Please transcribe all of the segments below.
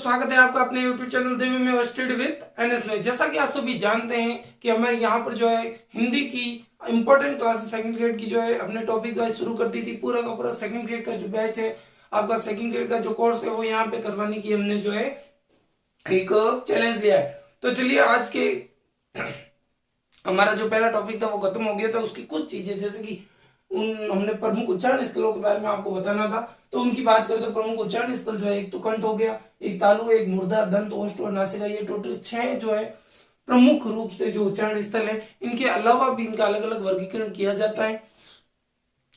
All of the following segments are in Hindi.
स्वागत है आपका अपने YouTube चैनल दिव्य में स्टडी विद एनएस में। जैसा कि आप सभी जानते हैं कि हमारे यहाँ पर जो है हिंदी की इंपॉर्टेंट क्लासेस सेकंड ग्रेड की जो है अपने टॉपिक वाइज शुरू कर दी थी। पूरा का पूरा सेकंड ग्रेड का जो बैच है, आपका सेकंड ग्रेड का जो कोर्स है वो यहाँ पे करवाने की हमने जो है एक चैलेंज लिया है। तो चलिए आज के हमारा जो पहला टॉपिक था वो खत्म हो गया था। उसकी कुछ चीजें जैसे कि हमने प्रमुख उच्चारण स्थलों के बारे में आपको बताना था, तो उनकी बात करें तो प्रमुख उच्चारण स्थल जो है एक तो कंठ हो गया, एक तालु, एक मूर्धा, दंत, ओष्ठ और नासिका। ये टोटल 6 जो है प्रमुख रूप से जो उच्चारण स्थल है। इनके अलावा भी इनका अलग अलग वर्गीकरण किया जाता है।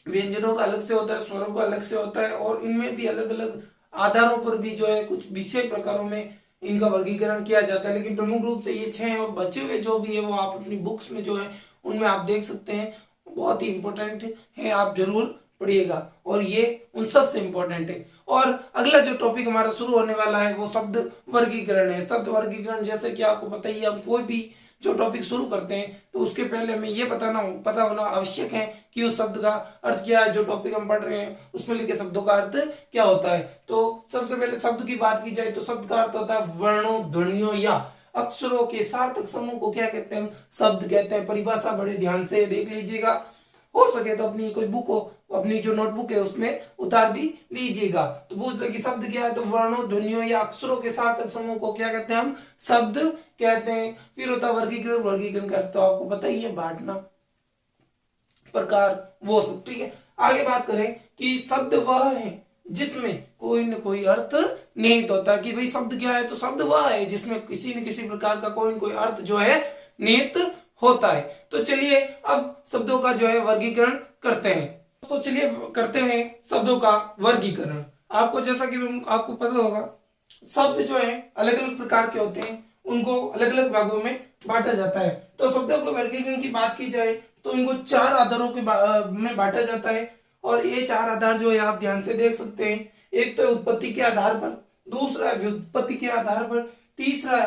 व्यंजनों का अलग से होता है, स्वरों का अलग से होता है और इनमें भी अलग अलग आधारों पर भी जो है कुछ विषय प्रकारों में इनका वर्गीकरण किया जाता है। लेकिन प्रमुख रूप से ये 6 हैं और बचे हुए जो भी है वो आप अपनी बुक्स में जो है उनमें आप देख सकते हैं। बहुत ही इंपॉर्टेंट है, आप जरूर पढ़िएगा और ये उन सब से इंपॉर्टेंट है। और अगला जो टॉपिक हमारा शुरू होने वाला है वो शब्द वर्गीकरण है। शब्द वर्गीकरण जैसे कि आपको पता ही है, हम कोई भी जो टॉपिक शुरू करते हैं तो उसके पहले हमें ये पता होना आवश्यक है कि उस शब्द का अर्थ क्या है। जो टॉपिक हम पढ़ रहे हैं उसमें लिखे शब्दों का अर्थ क्या होता है। तो सबसे पहले शब्द की बात की जाए तो शब्द का अर्थ होता है वर्णों, ध्वनियों या अक्षरों के सार्थक समूह को क्या कहते हैं, शब्द कहते हैं। परिभाषा बड़े ध्यान से देख लीजिएगा, हो सके तो अपनी कोई बुक हो, अपनी जो नोटबुक है उसमें उतार भी लीजिएगा। तो पूछ ले कि शब्द क्या है, तो वर्णों, ध्वनियों या अक्षरों के सार्थक समूह को क्या कहते हैं, हम शब्द कहते हैं। फिर होता है वर्गीकरण। वर्गीकरण का तो आपको पता ही है, बांटना, प्रकार, वो सब। ठीक है, आगे बात करें कि शब्द वह है जिसमें कोई न कोई अर्थ निहित होता है। कि भाई शब्द क्या है, तो शब्द वह है जिसमें किसी न किसी प्रकार का कोई न कोई अर्थ जो है निहित होता है। तो चलिए अब शब्दों का जो है वर्गीकरण करते हैं। तो चलिए करते हैं शब्दों का वर्गीकरण। आपको जैसा कि आपको पता होगा, शब्द जो है अलग अलग प्रकार के होते हैं, उनको अलग अलग भागों में बांटा जाता है। तो शब्दों के वर्गीकरण की बात की जाए तो इनको 4 आधारों के में बांटा जाता है। और ये 4 आधार जो है आप ध्यान से देख सकते हैं। एक तो उत्पत्ति के आधार पर, दूसरा है व्युत्पत्ति के आधार पर, तीसरा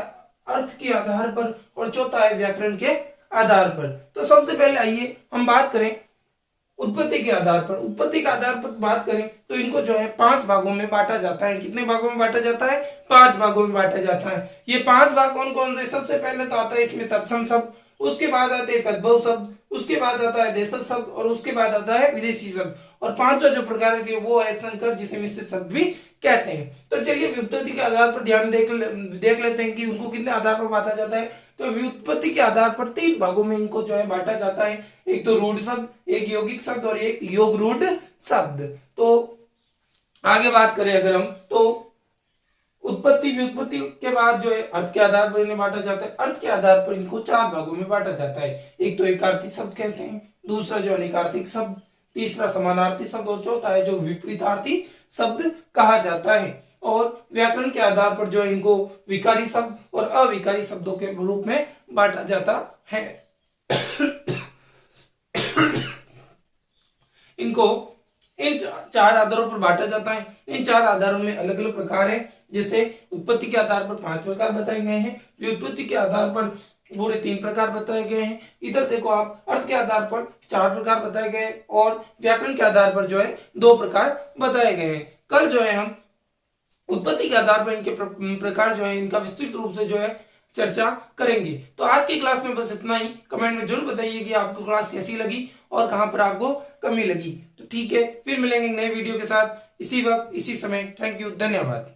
अर्थ के आधार पर और चौथा है व्याकरण के आधार पर। तो सबसे पहले आइए हम बात करें उत्पत्ति के आधार पर। उत्पत्ति के आधार पर बात करें तो इनको जो है 5 भागों में बांटा जाता है। कितने भागों में बांटा जाता है, 5 भागों में बांटा जाता है। ये 5 भाग कौन कौन से, सबसे पहले तो आता है इसमें तत्सम शब्द, उसके बाद आते हैं तद्भव शब्द, उसके बाद आता है देशज शब्द और उसके बाद आता है विदेशी शब्द। और 5वां जो प्रकार के वो है संकर, जिसे मिश्रित शब्द भी कहते हैं। तो चलिए व्युत्पत्ति के आधार पर ध्यान देख लेते हैं कि उनको कितने आधार पर बांटा जाता है। तो व्युत्पत्ति के आधार पर 3 भागों में इनको जो है बांटा जाता है। एक तो रूढ़ शब्द, एक यौगिक शब्द और एक योग रूढ़ शब्द। तो आगे बात करें अगर हम, तो उत्पत्ति व्युत्पत्ति के बाद जो है अर्थ के आधार पर इन्हें बांटा जाता है। अर्थ के आधार पर इनको 4 भागों में बांटा जाता है। एक तो एकार्थी शब्द कहते हैं, दूसरा जो अनेकार्थिक शब्द, तीसरा समानार्थी शब्द और चौथा है जो विपरीतार्थी शब्द कहा जाता है। और व्याकरण के आधार पर जो इनको विकारी शब्द और अविकारी शब्दों के रूप में बांटा जाता है। इनको इन 4 आधारों पर बांटा जाता है। इन 4 आधारों में अलग अलग प्रकार है। जैसे उत्पत्ति के आधार पर 5 प्रकार बताए गए हैं, व्युत्पत्ति के आधार पर पूरे 3 प्रकार बताए गए हैं। इधर देखो आप, अर्थ के आधार पर 4 प्रकार बताए गए और व्याकरण के आधार पर जो है 2 प्रकार बताए गए हैं। कल जो है हम उत्पत्ति के आधार पर इनके प्रकार जो है इनका विस्तृत रूप से जो है चर्चा करेंगे। तो आज की क्लास में बस इतना ही। कमेंट में जरूर बताइए कि आपको क्लास कैसी लगी और कहां पर आपको कमी लगी। तो ठीक है, फिर मिलेंगे नए वीडियो के साथ इसी वक्त इसी समय। थैंक यू, धन्यवाद।